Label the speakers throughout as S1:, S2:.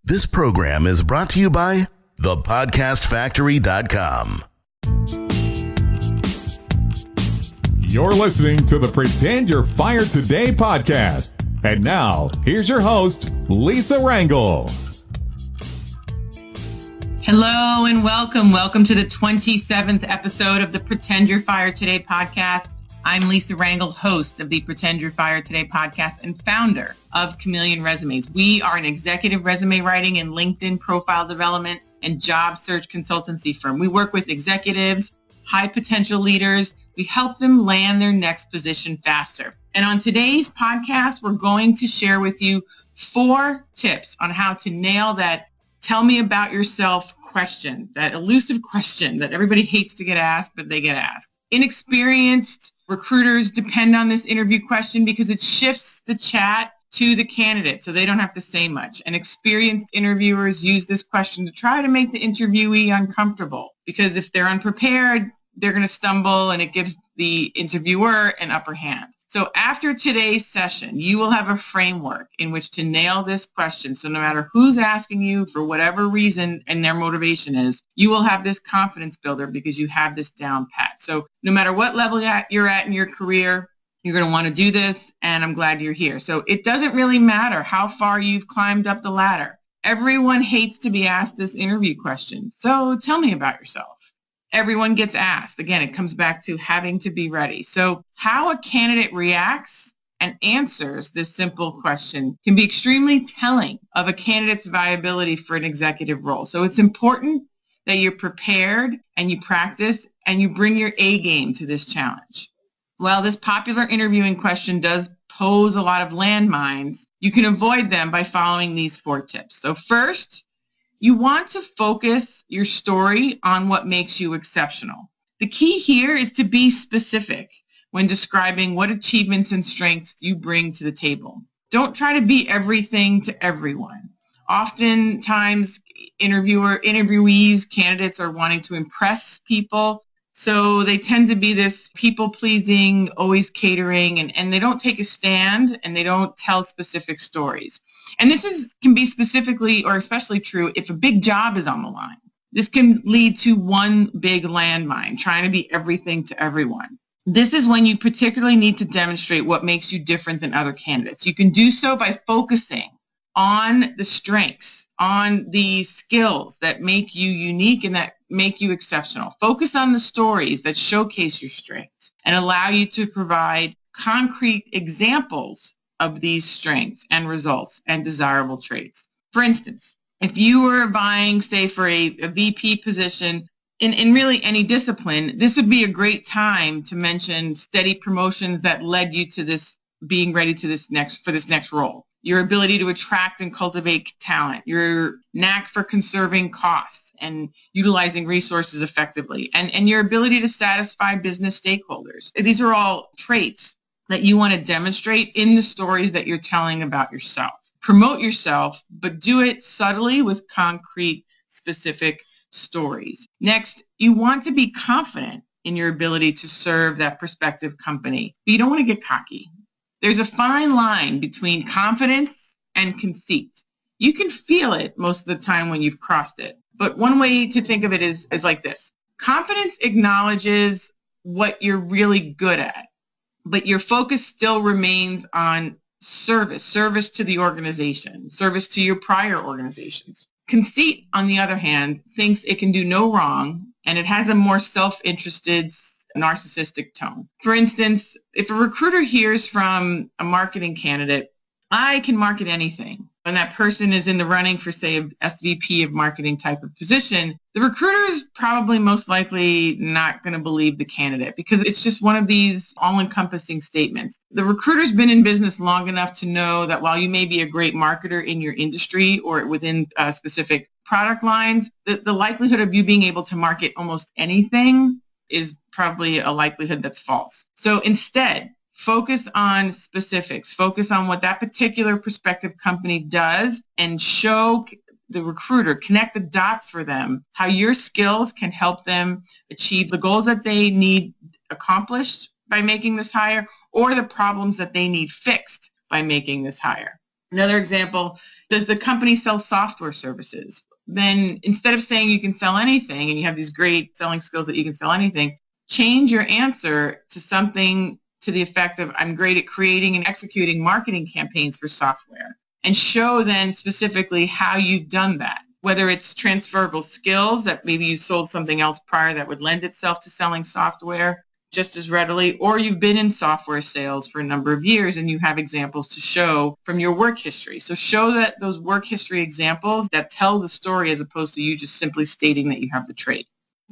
S1: This program is brought to you by thepodcastfactory.com.
S2: You're listening to the Pretend You're Fired Today podcast. And now, here's your host, Lisa Rangel.
S3: Hello and welcome. Welcome to the 27th episode of the Pretend You're Fired Today podcast. I'm Lisa Rangel, host of the Pretend You're Fired Today podcast and founder of Chameleon Resumes. We are an executive resume writing and LinkedIn profile development and job search consultancy firm. We work with executives, high potential leaders. We help them land their next position faster. And on today's podcast, we're going to share with you 4 tips on how to nail that tell me about yourself question, that elusive question that everybody hates to get asked, but they get asked. Inexperienced recruiters depend on this interview question because it shifts the chat to the candidate so they don't have to say much. And experienced interviewers use this question to try to make the interviewee uncomfortable because if they're unprepared, they're going to stumble and it gives the interviewer an upper hand. So after today's session, you will have a framework in which to nail this question. So no matter who's asking you for whatever reason and their motivation is, you will have this confidence builder because you have this down pat. So no matter what level you're at in your career, you're going to want to do this, and I'm glad you're here. So it doesn't really matter how far you've climbed up the ladder. Everyone hates to be asked this interview question. So tell me about yourself. Everyone gets asked. Again, it comes back to having to be ready. So how a candidate reacts and answers this simple question can be extremely telling of a candidate's viability for an executive role. So it's important that you're prepared and you practice and you bring your A game to this challenge. While this popular interviewing question does pose a lot of landmines, you can avoid them by following these 4 tips. So first, you want to focus your story on what makes you exceptional. The key here is to be specific when describing what achievements and strengths you bring to the table. Don't try to be everything to everyone. Oftentimes, interviewees, candidates are wanting to impress people, so they tend to be this people-pleasing, always catering, and they don't take a stand and they don't tell specific stories. And this can be specifically or especially true if a big job is on the line. This can lead to one big landmine, trying to be everything to everyone. This is when you particularly need to demonstrate what makes you different than other candidates. You can do so by focusing on the strengths, on the skills that make you unique and that make you exceptional. Focus on the stories that showcase your strengths and allow you to provide concrete examples of these strengths and results and desirable traits. For instance, if you were vying, say, for a VP position in really any discipline, this would be a great time to mention steady promotions that led you to this being ready to this next role. Your ability to attract and cultivate talent, your knack for conserving costs and utilizing resources effectively, and your ability to satisfy business stakeholders. These are all traits that you want to demonstrate in the stories that you're telling about yourself. Promote yourself, but do it subtly with concrete, specific stories. Next, you want to be confident in your ability to serve that prospective company, but you don't want to get cocky. There's a fine line between confidence and conceit. You can feel it most of the time when you've crossed it, but one way to think of it is like this. Confidence acknowledges what you're really good at, but your focus still remains on service to the organization, service to your prior organizations. Conceit, on the other hand, thinks it can do no wrong, and it has a more self-interested, narcissistic tone. For instance, if a recruiter hears from a marketing candidate, I can market anything, and that person is in the running for, say, an SVP of marketing type of position, the recruiter is probably most likely not going to believe the candidate because it's just one of these all-encompassing statements. The recruiter's been in business long enough to know that while you may be a great marketer in your industry or within specific product lines, the likelihood of you being able to market almost anything is probably a likelihood that's false. So instead, focus on specifics. Focus on what that particular prospective company does and show the recruiter, connect the dots for them, how your skills can help them achieve the goals that they need accomplished by making this hire or the problems that they need fixed by making this hire? Another example, does the company sell software services? Then instead of saying you can sell anything and you have these great selling skills that you can sell anything, change your answer to something to the effect of, I'm great at creating and executing marketing campaigns for software, and show then specifically how you've done that. Whether it's transferable skills that maybe you sold something else prior that would lend itself to selling software just as readily, or you've been in software sales for a number of years and you have examples to show from your work history. So show that those work history examples that tell the story as opposed to you just simply stating that you have the trait.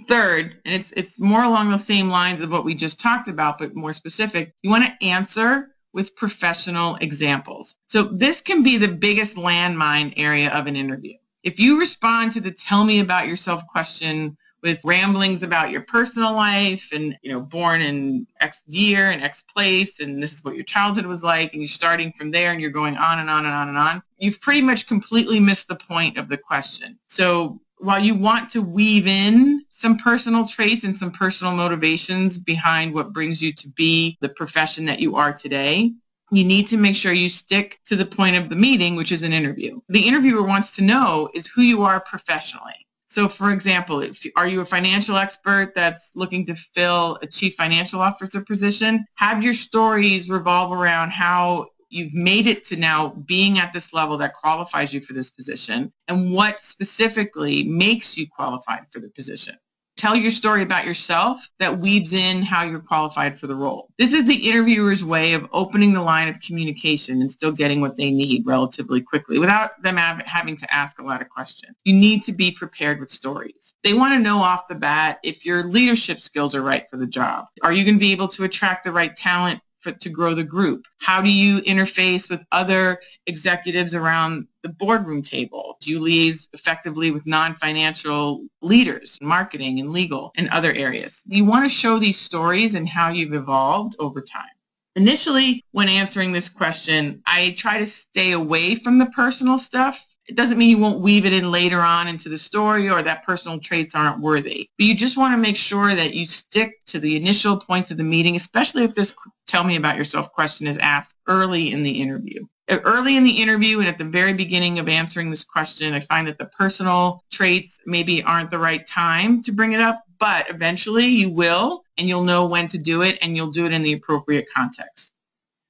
S3: Third, and it's more along the same lines of what we just talked about, but more specific, you want to answer with professional examples. So this can be the biggest landmine area of an interview. If you respond to the tell me about yourself question with ramblings about your personal life and, born in X year and X place, and this is what your childhood was like, and you're starting from there and you're going on and on and on and on, you've pretty much completely missed the point of the question. So while you want to weave in some personal traits and some personal motivations behind what brings you to be the profession that you are today, you need to make sure you stick to the point of the meeting, which is an interview. The interviewer wants to know is who you are professionally. So, for example, are you a financial expert that's looking to fill a chief financial officer position? Have your stories revolve around how you've made it to now being at this level that qualifies you for this position, and what specifically makes you qualified for the position. Tell your story about yourself that weaves in how you're qualified for the role. This is the interviewer's way of opening the line of communication and still getting what they need relatively quickly without them having to ask a lot of questions. You need to be prepared with stories. They want to know off the bat if your leadership skills are right for the job. Are you going to be able to attract the right talent to grow the group? How do you interface with other executives around the boardroom table? Do you liaise effectively with non-financial leaders, marketing and legal and other areas? You want to show these stories and how you've evolved over time. Initially, when answering this question, I try to stay away from the personal stuff. It doesn't mean you won't weave it in later on into the story or that personal traits aren't worthy. But you just want to make sure that you stick to the initial points of the meeting, especially if this tell me about yourself question is asked early in the interview. Early in the interview and at the very beginning of answering this question, I find that the personal traits maybe aren't the right time to bring it up, but eventually you will, and you'll know when to do it, and you'll do it in the appropriate context.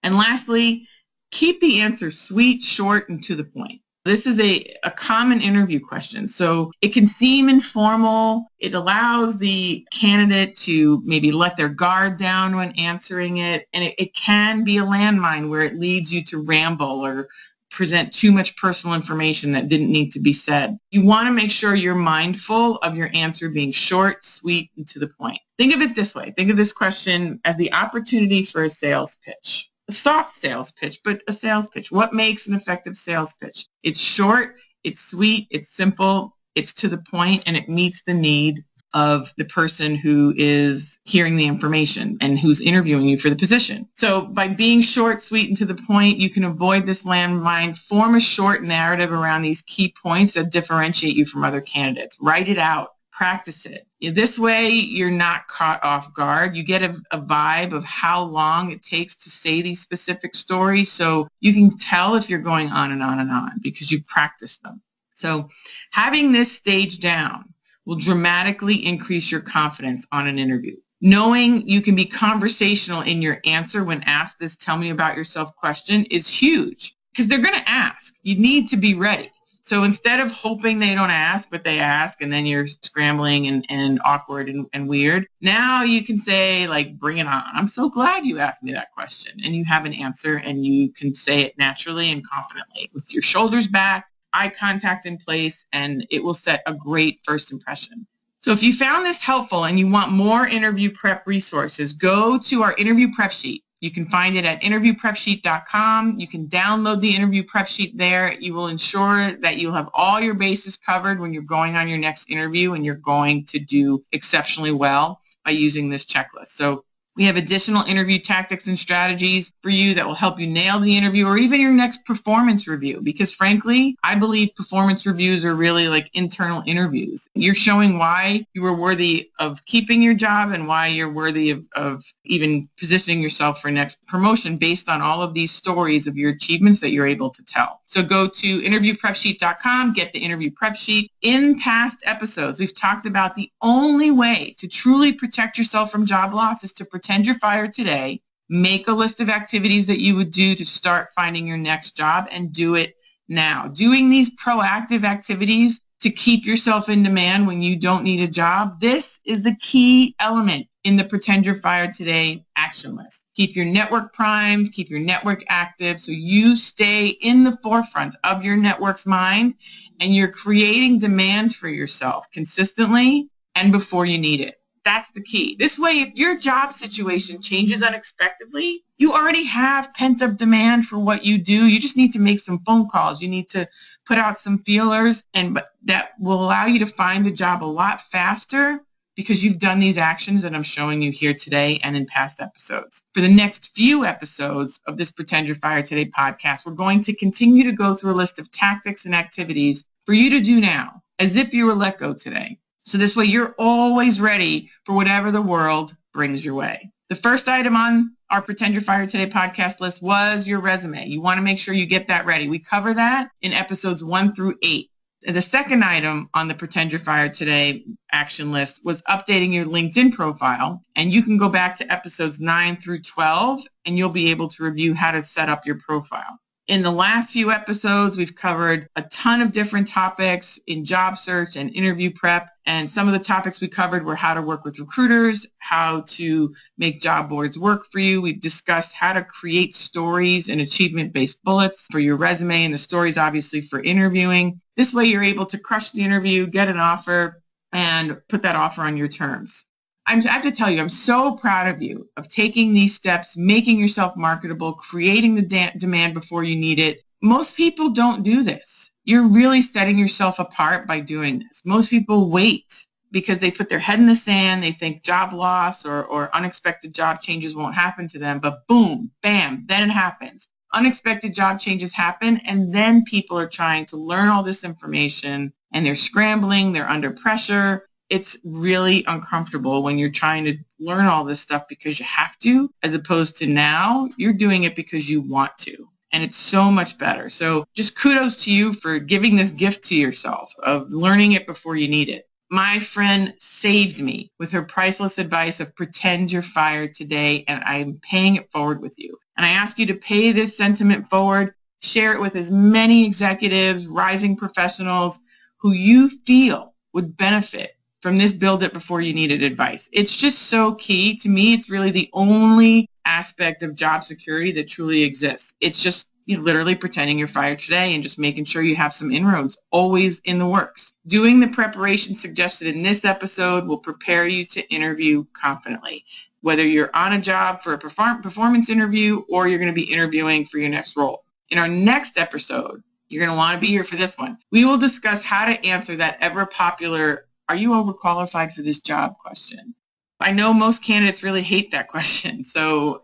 S3: And lastly, keep the answer sweet, short, and to the point. This is a common interview question, so it can seem informal. It allows the candidate to maybe let their guard down when answering it, and it can be a landmine where it leads you to ramble or present too much personal information that didn't need to be said. You want to make sure you're mindful of your answer being short, sweet, and to the point. Think of it this way. Think of this question as the opportunity for a sales pitch. A soft sales pitch, but a sales pitch. What makes an effective sales pitch? It's short, it's sweet, it's simple, it's to the point, and it meets the need of the person who is hearing the information and who's interviewing you for the position. So by being short, sweet, and to the point, you can avoid this landmine. Form a short narrative around these key points that differentiate you from other candidates. Write it out. Practice it. This way, you're not caught off guard. You get a vibe of how long it takes to say these specific stories, so you can tell if you're going on and on and on because you've practiced them. So having this stage down will dramatically increase your confidence on an interview. Knowing you can be conversational in your answer when asked this tell me about yourself question is huge because they're going to ask. You need to be ready. So instead of hoping they don't ask, but they ask, and then you're scrambling and awkward and weird, now you can say, like, bring it on. I'm so glad you asked me that question. And you have an answer, and you can say it naturally and confidently with your shoulders back, eye contact in place, and it will set a great first impression. So if you found this helpful and you want more interview prep resources, go to our interview prep sheet. You can find it at interviewprepsheet.com. You can download the interview prep sheet there. You will ensure that you'll have all your bases covered when you're going on your next interview, and you're going to do exceptionally well by using this checklist. So We have additional interview tactics and strategies for you that will help you nail the interview or even your next performance review. Because frankly, I believe performance reviews are really like internal interviews. You're showing why you were worthy of keeping your job and why you're worthy of even positioning yourself for next promotion based on all of these stories of your achievements that you're able to tell. So go to interviewprepsheet.com, get the interview prep sheet. In past episodes, we've talked about the only way to truly protect yourself from job loss is to pretend you're fired today, make a list of activities that you would do to start finding your next job, and do it now. Doing these proactive activities to keep yourself in demand when you don't need a job, this is the key element in the Pretend You're Fired Today action list. Keep your network primed, keep your network active so you stay in the forefront of your network's mind and you're creating demand for yourself consistently and before you need it. That's the key. This way, if your job situation changes unexpectedly, you already have pent-up demand for what you do. You just need to make some phone calls. You need to put out some feelers, and that will allow you to find the job a lot faster because you've done these actions that I'm showing you here today and in past episodes. For the next few episodes of this Pretend You're Fired Today podcast, we're going to continue to go through a list of tactics and activities for you to do now as if you were let go today. So this way you're always ready for whatever the world brings your way. The first item on our Pretend You're Fired Today podcast list was your resume. You want to make sure you get that ready. We cover that in episodes 1 through 8. And the second item on the Pretend You're Fired Today action list was updating your LinkedIn profile. And you can go back to episodes 9 through 12, and you'll be able to review how to set up your profile. In the last few episodes, we've covered a ton of different topics in job search and interview prep. And some of the topics we covered were how to work with recruiters, how to make job boards work for you. We've discussed how to create stories and achievement-based bullets for your resume, and the stories obviously for interviewing. This way you're able to crush the interview, get an offer, and put that offer on your terms. I have to tell you, I'm so proud of you of taking these steps, making yourself marketable, creating the demand before you need it. Most people don't do this. You're really setting yourself apart by doing this. Most people wait because they put their head in the sand. They think job loss or unexpected job changes won't happen to them. But boom, bam, then it happens. Unexpected job changes happen, and then people are trying to learn all this information, and they're scrambling, they're under pressure. It's really uncomfortable when you're trying to learn all this stuff because you have to, as opposed to now you're doing it because you want to. And it's so much better. So just kudos to you for giving this gift to yourself of learning it before you need it. My friend saved me with her priceless advice of pretend you're fired today, and I'm paying it forward with you. And I ask you to pay this sentiment forward, share it with as many executives, rising professionals who you feel would benefit from this build it before you need it advice. It's just so key. To me, it's really the only aspect of job security that truly exists. It's just literally pretending you're fired today and just making sure you have some inroads always in the works. Doing the preparation suggested in this episode will prepare you to interview confidently, whether you're on a job for a performance interview or you're going to be interviewing for your next role. In our next episode, you're going to want to be here for this one. We will discuss how to answer that ever popular "Are you overqualified for this job?" question. I know most candidates really hate that question. So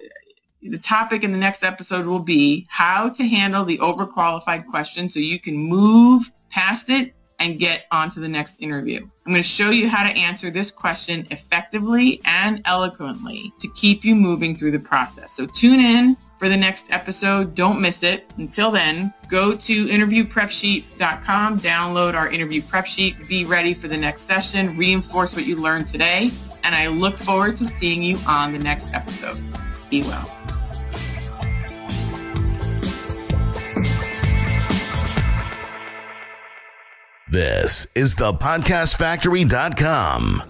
S3: the topic in the next episode will be how to handle the overqualified question so you can move past it and get on to the next interview. I'm going to show you how to answer this question effectively and eloquently to keep you moving through the process. So tune in for the next episode. Don't miss it. Until then, go to interviewprepsheet.com, download our interview prep sheet, be ready for the next session, reinforce what you learned today, and I look forward to seeing you on the next episode. Be well.
S1: This is the podcastfactory.com.